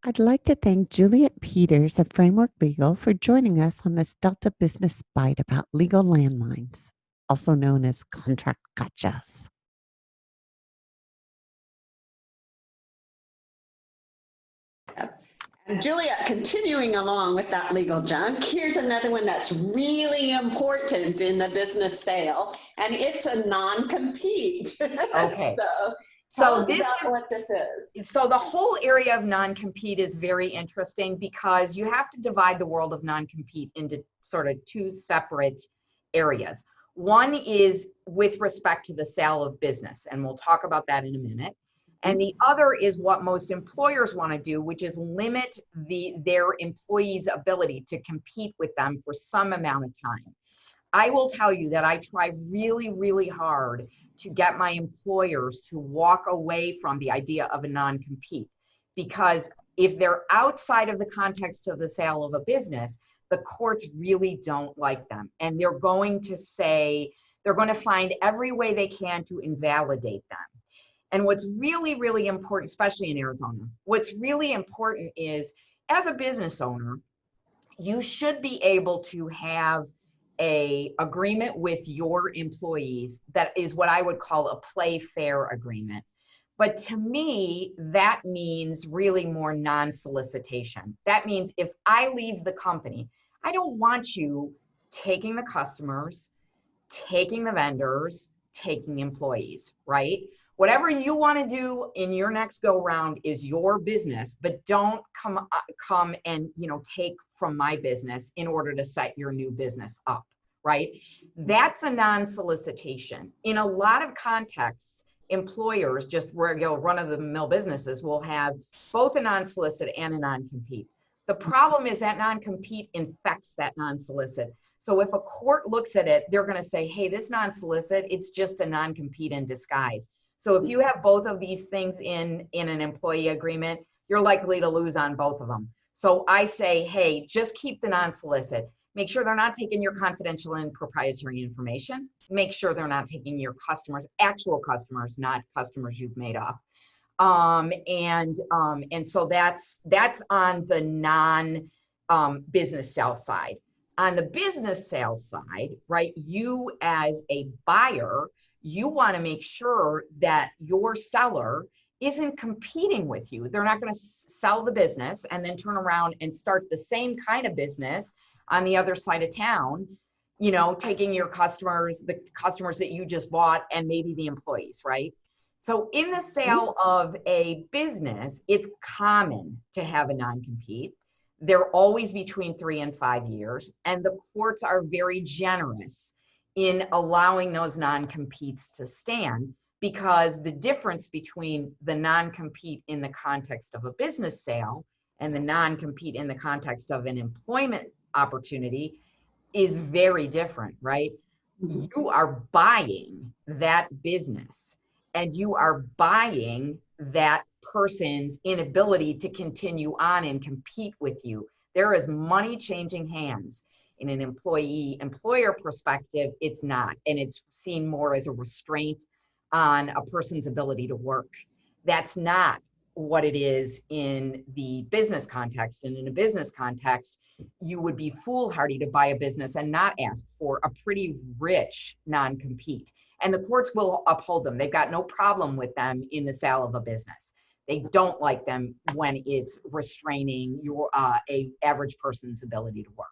I'd like to thank Juliet Peters of Framework Legal for joining us on this Delta Business Bite about legal landmines, also known as contract gotchas. And Juliet, continuing along with that legal junk, here's another one that's really important in the business sale, and it's a non-compete. Okay. So this is what this is. So the whole area of non-compete is very interesting because you have to divide the world of non-compete into sort of two separate areas. One is with respect to the sale of business, and we'll talk about that in a minute. And the other is what most employers want to do, which is limit their employees' ability to compete with them for some amount of time. I will tell you that I try really, really hard to get my employers to walk away from the idea of a non-compete, because if they're outside of the context of the sale of a business, the courts really don't like them. And they're going to find every way they can to invalidate them. And what's really, really important, especially in Arizona, what's really important is, as a business owner, you should be able to have an agreement with your employees that is what I would call a play fair agreement. But to me, that means really more non-solicitation. That means if I leave the company, I don't want you taking the customers, taking the vendors, taking employees, right? Whatever you want to do in your next go round is your business, but don't come and take from my business in order to set your new business up, right? That's a non-solicitation. In a lot of contexts, employers, just regular run-of-the-mill businesses, will have both a non-solicit and a non-compete. The problem is that non-compete infects that non-solicit. So if a court looks at it, they're going to say, hey, this non-solicit, it's just a non-compete in disguise. So if you have both of these things in an employee agreement, you're likely to lose on both of them. So I say, hey, just keep the non-solicit. Make sure they're not taking your confidential and proprietary information. Make sure they're not taking your customers, actual customers, not customers you've made up. And so that's on the non-business sales side. On the business sales side, right, you as a buyer, you want to make sure that your seller isn't competing with you. They're not going to sell the business and then turn around and start the same kind of business on the other side of town, taking your customers, the customers that you just bought, and maybe the employees, right? So in the sale of a business, it's common to have a non-compete. They're always between 3 and 5 years, and the courts are very generous in allowing those non-competes to stand, because the difference between the non-compete in the context of a business sale and the non-compete in the context of an employment opportunity is very different, right? You are buying that business, and you are buying that person's inability to continue on and compete with you. There is money changing hands. In an employer perspective, it's not. And it's seen more as a restraint on a person's ability to work. That's not what it is in the business context. And in a business context, you would be foolhardy to buy a business and not ask for a pretty rich non-compete. And the courts will uphold them. They've got no problem with them in the sale of a business. They don't like them when it's restraining your a average person's ability to work.